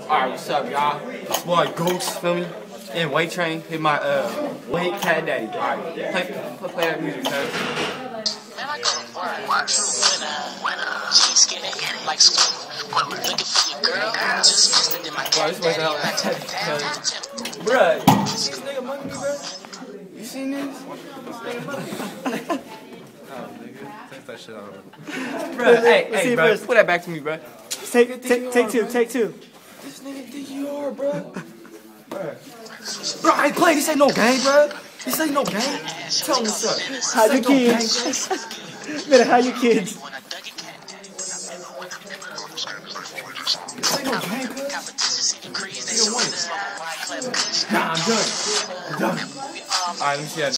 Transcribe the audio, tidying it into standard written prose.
Alright, what's up, y'all? It's boy Ghost, feel me? In weight training, hit my weight cat daddy. Alright, play that music, cuz. Man, I go to work. When she's skinny, like looking for your girl, just posted in my cat daddy. Bruh, you see this nigga monkey, bruh? You seen this? Take that shit out. Bruh, hey, bro, put that back to me, bruh. Take two. This nigga think you are, bruh. Bro, I ain't playing. This ain't no game, bruh. This ain't no game. Tell me what's up. How your kids? Man, how your kids? This ain't no game, cuz. Nah, I'm done. Alright, let me see that.